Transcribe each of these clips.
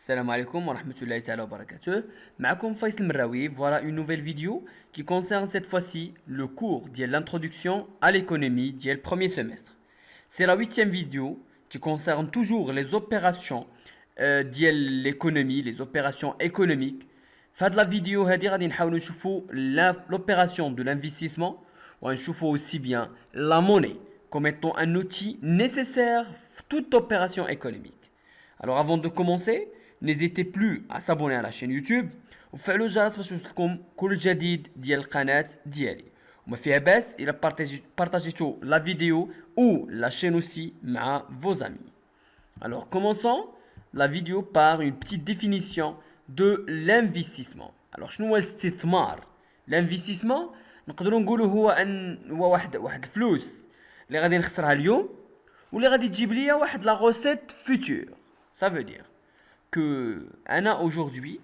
Salam alaikum wa rahmatullahi ta'ala wa barakatuh. Ma'akum Faisal Mraoui, voilà une nouvelle vidéo qui concerne cette fois-ci le cours de l'introduction à l'économie du premier semestre. C'est la 8e vidéo qui concerne toujours les opérations de l'économie, les opérations économiques. Dans la vidéo, on va l'opération de l'investissement ou on aussi bien la monnaie comme étant un outil nécessaire pour toute opération économique. Alors avant de commencer, n'hésitez plus à s'abonner à la chaîne YouTube وفعلوا الجرس باش يوصلكم كل جديد ديال القناة ديالي وما فيها باس إلا partagez la vidéo ou la chaîne aussi مع vos amis. Alors commençons la vidéo par une petite définition de l'investissement. Alors شنو هو الاستثمار؟ l'investissement نقدروا نقولوا هو واحد الفلوس اللي غادي نخسرها اليوم واللي غادي تجيب ليا واحد لا recette future. Ça veut dire que aujourd'hui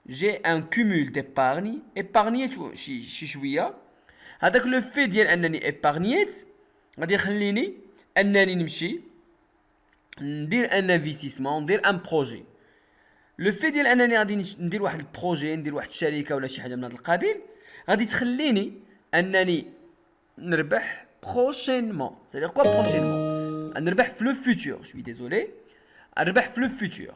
j'ai un cumul d'épargne épargnيت شي شويه هذاك لو في ديال انني épargnيت غادي يخليني انني نمشي ندير ان انفستيسمون ندير ان بروجي لو في ديال انني غادي ندير واحد البروجي ندير واحد الشركه ولا شي حاجه من هذا القبيل غادي تخليني انني نربح prochainement. C'est-à-dire quoi prochainement? نربح في le futur. Je suis désolé. نربح في le futur.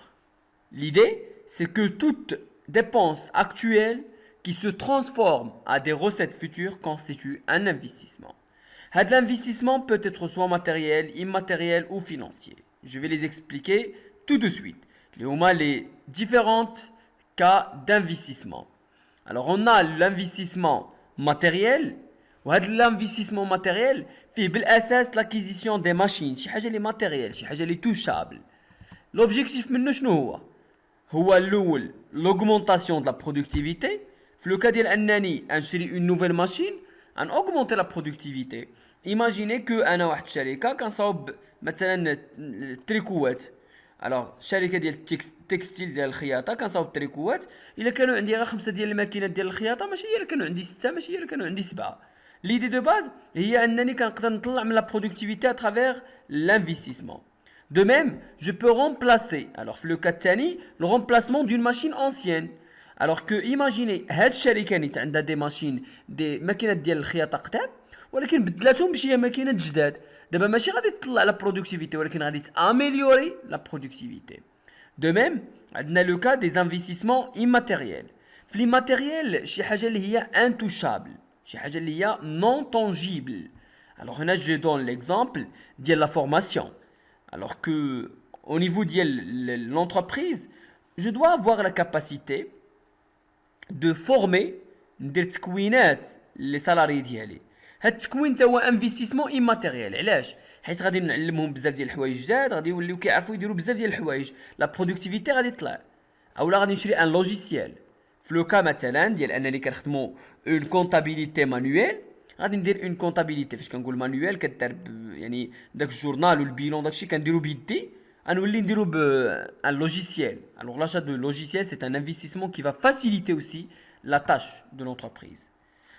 L'idée, c'est que toute dépense actuelle qui se transforme à des recettes futures constitue un investissement. L'investissement peut être soit matériel, immatériel ou financier. Je vais les expliquer tout de suite. Les différents cas d'investissement. Alors on a l'investissement matériel. L'investissement matériel fait بالاساس l'acquisition des machines شي حاجه اللي matériel شي حاجه اللي touchable. L'objectif منه شنو هو الاول l'augmentation de la productivité. في لو كا ديال انني نشري une nouvelle machine ان augmenter la productivité. Imaginez que انا واحد الشركه كنصاوب مثلا التريكوات. alors شركه ديال التكستيل ديال الخياطه كنصاوب التريكوات الا كانوا عندي غير 5 ديال الماكينات ديال الخياطه ماشي هي اللي كانوا عندي 6 ماشي هي اللي كانوا عندي 7. L'idée de base هي انني كنقدر نطلع من la productivité à travers l'investissement. De même, je peux remplacer, alors le cas الثاني, le remplacement d'une machine ancienne. Alors que imaginez هاد الشركه اللي عندها دي ماشين دي ماكينات ديال الخياطه قدام ولكن بدلاتهم بشي ماكينات جداد. دابا ماشي غادي تطلع لا productivité ولكن غادي تامéliorer la productivité. De même, عندنا le cas des investissements immatériels. في l'immatériel شي حاجه اللي هي intouchable. شي حاجه اللي هي non tangible. Alors هنا je donne l'exemple ديال la formation. Alors que au niveau de l'entreprise, je dois avoir la capacité de former ندير تكوينات لي سالاري ديالي. هاد التكوين تا هو انفستيسمون immatériel. علاش؟ حيت غادي نعلمهم بزاف ديال الحوايج جداد غادي يوليو كيعرفوا يديروا بزاف ديال الحوايج. لا برودكتيفيتي غادي تطلع. اولا غادي نشري ان لوجيسيال. في لو كا مثلا ديال انني كنخدموا اون كونطابيليتي مانويل غادي ندير اون كونطابيليتي. فاش كنقول مانويل كدار يعني داك الجورنال والبيلون داكشي كنديرو بيدي غنولي نديرو بان لوجيسيال. alors l'achat de logiciel c'est un investissement qui va faciliter aussi la tâche de l'entreprise.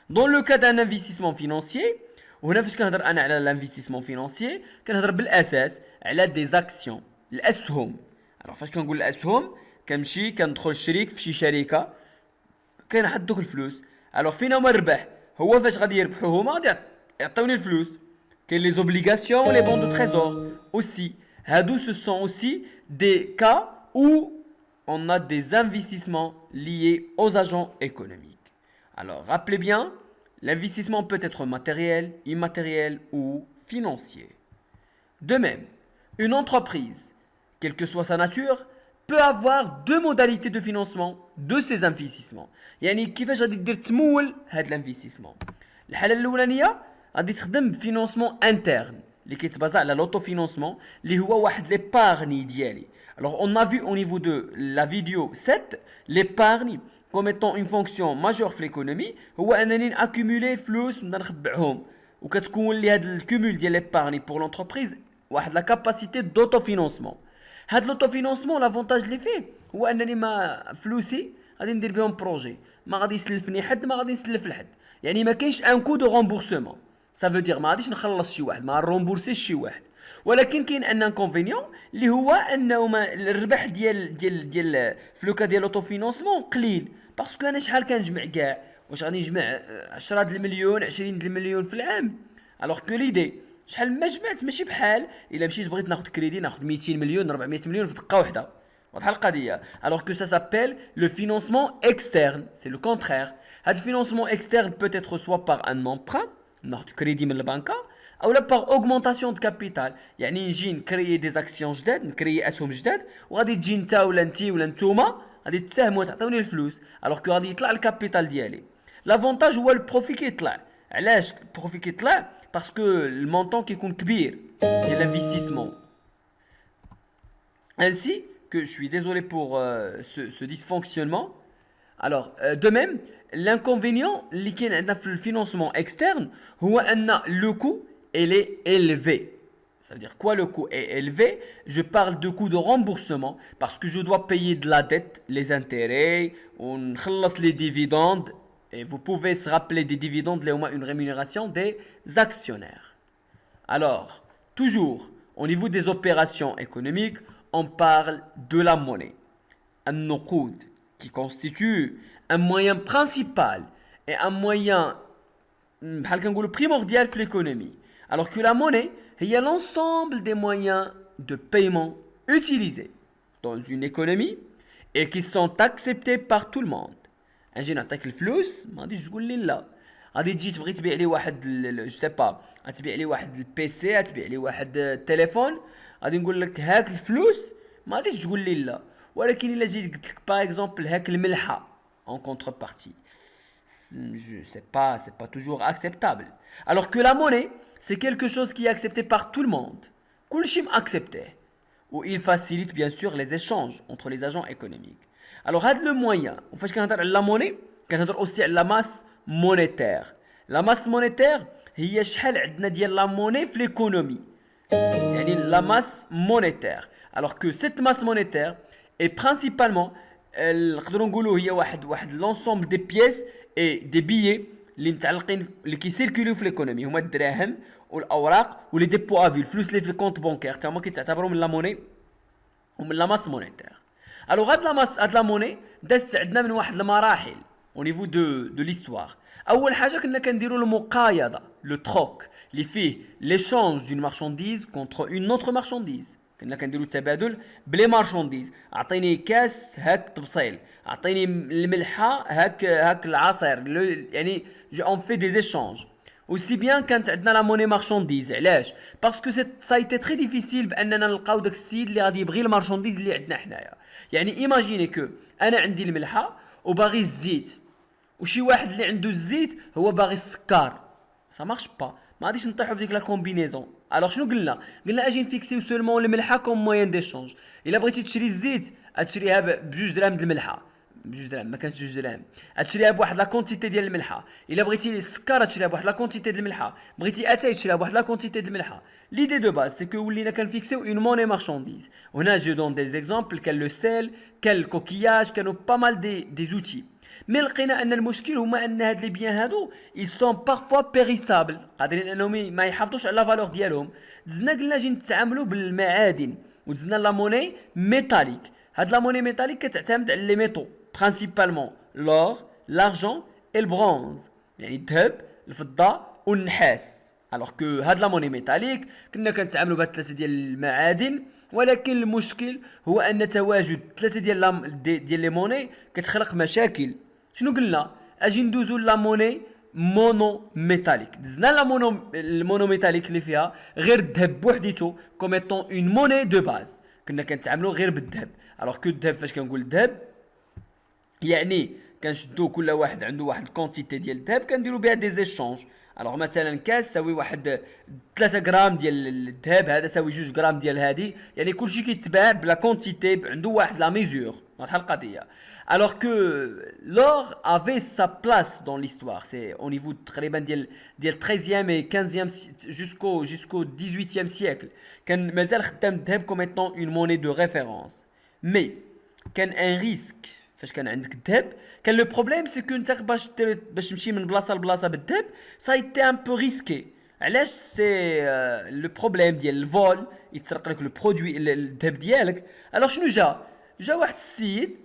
Dans le cas d'un investissement financier وهنا فاش كنهضر انا على l'investissement financier كنهضر بالاساس على des actions الاسهم. alors فاش كنقول الاسهم كنمشي كندخل شريك في شي شركه كنحط دوك الفلوس. alors فين هما الربح هو فاش غادي يربحوا هما غادي يعطيوني الفلوس. كاين لي زوبليغاسيون ولي بون دو تريزور aussi. هادو ce sont aussi des cas où on a des investissements liés aux agents économiques. Alors rappelez bien, l'investissement peut être matériel, immatériel ou financier. De même, une entreprise, quelle que soit sa nature, peut avoir deux modalités de financement de ses investissements. يعني كيفاش غادي دير تمول هاد الانفستيسمون. الحاله الاولانيه غادي تخدم بفينانسمون انترن اللي كيتبازا على لوطو فينانسمون اللي هو واحد ليبارني ديالي. alors on a vu au niveau de la vidéo 7 l'épargne comme étant une fonction majeure في l'économie هو انني ناكومولي فلوس نبدا نخبعهم وكتكون لي هاد الكومول ديال ليبارني بور لونتربريز واحد لا كاباسيتي دوطو فينانسمون. هاد لوطو فينانسمون لافونتاج اللي فيه هو انني ما فلوسي غادي ندير بهم بروجي ما غادي يسلفني حد ما غادي نسلف لحد. يعني ما كاينش ان كو دو رومبورسمون. Ça veut dire ما غاديش نخلص شي واحد ما نرومبورسيش شي واحد ولكن كاين ان انكونفينيون اللي هو انه الربح ديال في لوكا ديال لوطو فينونسمون قليل، باسكو انا شحال كنجمع كاع، واش غادي نجمع 10 د المليون 20 د المليون في العام؟ الوغ كو ليدي شحال ما جمعت ماشي بحال الا مشيت بغيت ناخذ كريدي ناخذ 200 مليون 400 مليون في دقه واحده. واضحه القضيه. الوغ كو سا سابيل لو فينونسمون اكسترن، سي لو كونترير. هاد الفينونسمون اكسترن بوت اتر سوا باغ ان امبران، ناخذ كريدي من البنكه، او لا باغ اوغمونطاسيون د كابيتال، يعني نجي نكريي دي زاكسيون جداد، نكريي اسهم جداد، وغادي تجي انت ولا انتي ولا نتوما غادي تساهموا تعطيوني الفلوس، الوغ كو غادي يطلع الكابيتال ديالي. لافونتاج هو البروفي كيطلع. علاش البروفي كيطلع؟ باسكو المونطون كيكون كبير ديال l'investissement. Ainsi que je suis désolé pour ce dysfonctionnement. Alors, de même, l'inconvénient اللي كاين عندنا في الفينونسمون externe هو ان le coût il est élevé. Ça veut dire quoi le coût est élevé? Je parle de coût de remboursement parce que je dois payer de la dette, les intérêts, on خلص les dividendes, et vous pouvez se rappeler des dividendes, une rémunération des actionnaires. Alors, toujours au niveau des opérations économiques, on parle de la monnaie. Un nuqoud qui constitue un moyen principal et un moyen primordial pour l'économie. Alors que la monnaie, il y a l'ensemble des moyens de paiement utilisés dans une économie et qui sont acceptés par tout le monde. اجي نعطيك الفلوس ما غاديش تقول لي لا، غادي تجي تبغي تبيع لي واحد جو سي با، غتبيع لي واحد البيسي، غتبيع لي واحد التليفون، غادي نقول لك هاك الفلوس ما غاديش تقول لي لا. ولكن الا جيت قلت لك باغ اكزومبل هاك الملحه en contrepartie, c'est pas toujours acceptable. Alors que la monnaie, c'est quelque chose qui est accepté par tout le monde. كلشي accepté. Où il facilite bien sûr les échanges entre les agents économiques. Alors, هاد le moyen, فاش كنهضر على la monnaie, كنهضر aussi على la masse monétaire. La masse monétaire هي شحال عندنا ديال la monnaie في l'économie. يعني la masse monétaire. Alors que cette masse monétaire est principalement نقدروا نقولوا هي واحد l'ensemble des pièces et des billets اللي متعلقين اللي كيسيركيليو في l'économie، هما الدراهم والاوراق ولي ديبو افي، الفلوس اللي في الكونت بونكير حتى هما كيتعتبروا من la monnaie ومن la masse monétaire. Alors, هاد la monnaie دازت عندنا من واحد المراحل au niveau de l'histoire. أول حاجة كنا كنديروا المقايضة، le troc اللي فيه l'échange d'une marchandise contre une autre marchandise. كنا كنديروا التبادل بلي مارشانديز، أعطيني كاس هاك طبسيل، أعطيني الملحة هاك العصير، يعني on fait des échanges. Aussi bien كانت عندنا لا موني مارشانديز. علاش؟ باسكو سا ايتي تري ديفيسيل باننا نلقاو داك السيد اللي غادي يبغي المارشانديز اللي عندنا حنايا. يعني ايماجيني كو انا عندي الملحه وباغي الزيت، وشي واحد اللي عنده الزيت هو باغي السكر، سا مارش با، ما غاديش نطيحوا في ديك لا كومبينيزون. الوغ شنو قلنا اجي نفيكسيو سولمون الملحه كوم موين ديشونج. الا بغيتي تشري الزيت تشريها بجوج دراهم د الملحه، بجوج دراهم ما كانتش جوج دراهم، تشريها بواحد لا كونتيتي ديال الملحه. الا بغيتي السكر تشريها بواحد لا كونتيتي ديال الملحه، بغيتي اتاي تشريها بواحد لا كونتيتي ديال الملحه. ليدي دو باز سي كو ولينا كنفيكسيو اون موني مارشانديز. هنا جو دون دي زيكزامبل، كان لو سيل، كان الكوكياج، كانوا با مال دي زوتي. مي لقينا ان المشكل هما ان هاد لي بيان هادو ils sont parfois périssables، قادرين انهم ما يحافظوش على لا فالور ديالهم. دزنا قلنا جي نتعاملوا بالمعادن ودزنا لا موني ميتاليك. هاد لا موني ميتاليك كتعتمد على لي ميتو principalement l'or, l'argent et le bronze، يعني الذهب الفضة والنحاس. alors que هاد لا موني ميتاليك كنا كنتعاملوا بهاد ثلاثة ديال المعادن، ولكن المشكل هو ان تواجد ثلاثة ديال لي موني كتخلق مشاكل. شنو قلنا؟ اجي ندوزو لا موني مونو ميتاليك. دزنا لا المونو ميتاليك اللي فيها غير الذهب بوحديتو كوم ايتون اون موني دو باز، كنا كنتعاملوا غير بالذهب. alors que الذهب فاش كنقول الذهب يعني كنشدو كل واحد عنده واحد الكونتيتي ديال الذهب كنديروا بها دي زيشونج. الوغ مثلا كاس ساوي واحد 3 غرام ديال الذهب، هذا ساوي 2 غرام ديال هذه، يعني كلشي كيتباع بلا كونتيتي، عنده واحد لا ميزور. واضحه القضيه. alors que l'or avait sa place dans l'histoire, c'est au niveau تقريبا ديال 13e et 15e jusqu'au 18e siècle كان مازال خدام الذهب comme étant une monnaie de référence. mais كان un risque فاش كان عندك الذهب، كان لو بروبليم سي كو انت باش تمشي من بلاصه لبلاصه بالذهب سا ايتي ان بو ريسكي. علاش سي لو بروبليم ديال الفول يتسرق لك لو برودوي الذهب ديالك. الوغ شنو جا واحد السيد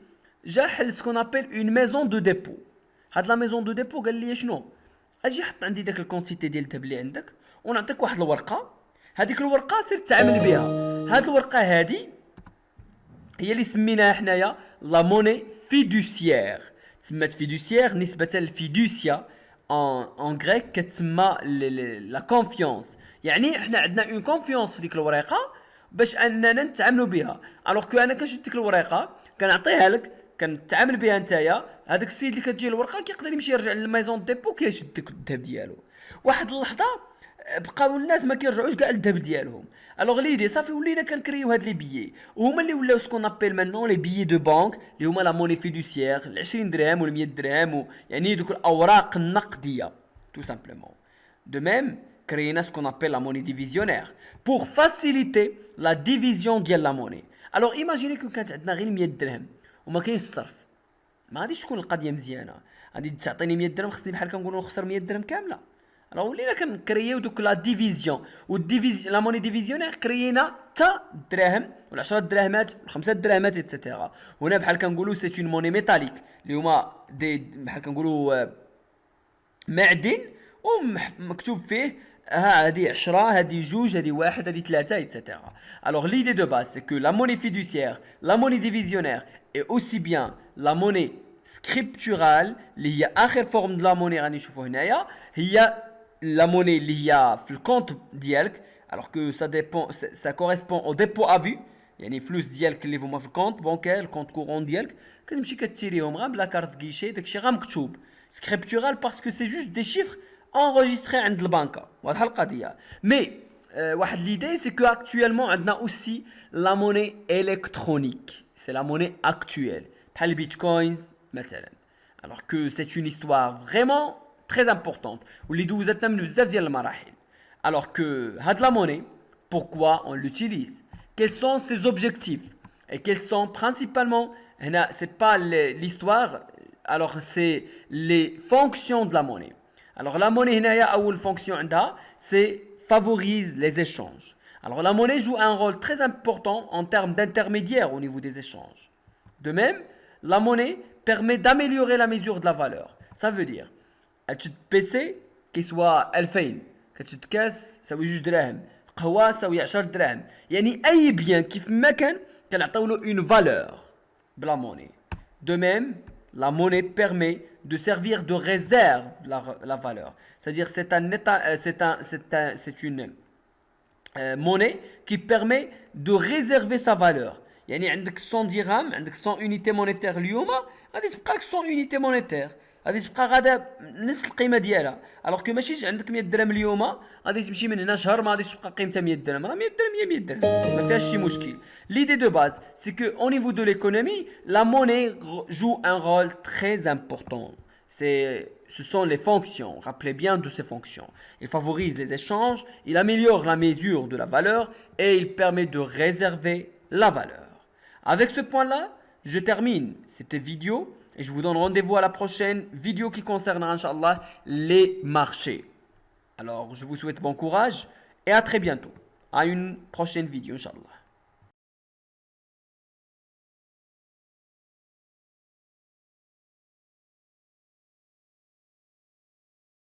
جا حل سكون ابل اون ميزون دو ديبو. هاد لا ميزون دو ديبو قال لي شنو، اجي حط عندي داك الكونتيتي ديال الذهب اللي عندك ونعطيك واحد الورقه، هذيك الورقه سير تعامل بها. هاد الورقه هادي هي اللي سميناها حنايا لا موني فيدوسيير. تسمات فيدوسيير نسبة للفيدوسيا ان غريك، كتسمى لا كونفيونس. يعني حنا عندنا اون كونفيونس في ديك الورقه باش اننا نتعاملوا بها. الوغ كو انا كنشد ديك الورقه كنعطيها لك كنتعامل بها نتايا، هذاك السيد اللي كتجي الورقه كيقدر يمشي يرجع للميزون ديبو كيشد ديك الذهب ديالو. واحد اللحظه بقاو الناس ما كيرجعوش كاع للذهب ديالهم. الوغ ليدي صافي ولينا كنكريو هاد لي بيي، وهما اللي ولاو سكون ابيل مانون لي بيي دو بانك اللي هما لا موني فيدوسيير 20 درهم ولا 100 درهم يعني دوك الاوراق النقديه tout simplement. De même, créer ce qu'on appelle la monnaie divisionnaire pour faciliter la division ديال la monnaie. Alors imaginez que كانت عندنا غير 100 درهم وما كاينش الصرف، ما غاديش تكون القضيه مزيانه. غادي تعطيني 100 درهم خصني بحال كنقولوا نخسر 100 درهم كامله. Alors ولينا كنكرييو دوك لا ديفيزيون لا موني ديفيزيونير كريينا تا الدراهم ولا 10 دراهمات و5 دراهمات ايتترا. هنا بحال كنقولوا سي اون موني ميتاليك اللي هما دي بحال كنقولوا معدن ومكتوب فيه هادي 10 هادي 2 هادي 1 هادي 3 ايتترا. Alors l'idée de base c'est que la monnaie fiduciaire, la monnaie divisionnaire et aussi bien la monnaie scripturale اللي هي اخر فورم د لا موني غادي نشوفوا هنايا هي la monnaie اللي هي في الكونت ديالك. alors que ça correspond au dépôt à vue، يعني فلوس ديالك اللي هما في الكونت بونكير الكونت كورون ديالك كتمشي كتيريهم غير بلا كارت كيشي داكشي غير مكتوب. سكريبتورال باسكو سي جوست دي شيفر enregistrés عند البنكه، واضحه القضيه. مي واحد ليدي سي كو اكطويلمون عندنا اوسي لا موني الكترونيك، سي لا موني اكطويل بحال البيتكوينز مثلا. alors que c'est une histoire vraiment très importante واللي دوزتنا من بزاف ديال المراحل. alors que هاد la monnaie pourquoi on l'utilise, quels sont ses objectifs et quels sont principalement هنا c'est pas l'histoire, alors c'est les fonctions de la monnaie. alors la monnaie هنايا اول fonction عندها c'est favorise les échanges. alors la monnaie joue un rôle très important en termes d'intermédiaire au niveau des échanges. de même la monnaie permet d'améliorer la mesure de la valeur. ça veut dire تشد بيسي كيسوا 2000 كتشد كاس ساوي 2 دراهم، قهوه ساوي 10 دراهم، يعني اي بيان كيف ما كان كنعطيو له اون فالور بلا موني. de même la monnaie permet de servir de réserve la valeur, c'est-à-dire c'est une monnaie qui permet de réserver sa valeur. يعني عندك 100 درهم عندك 100 unité monétaire اليوم غادي تبقى لك 100 unité monétaire غادي تبقى غادا نفس القيمه ديالها. الوغ كو ماشي عندك 100 درهم اليوم غادي تمشي من هنا شهر ما غاديش تبقى قيمتها 100 درهم، راه 100 درهم هي 100 درهم ما فيهاش شي مشكل. l'idée de base c'est que au niveau de l'économie la monnaie joue un rôle très important. Ce sont les fonctions, rappelez bien de ces fonctions. Il favorise les échanges, il améliore la mesure de la valeur et il permet de réserver la valeur. Avec ce point là je termine cette vidéo et je vous donne rendez-vous à la prochaine vidéo qui concernera, Inch'Allah, les marchés. Alors, je vous souhaite bon courage et à très bientôt. À une prochaine vidéo, Inch'Allah.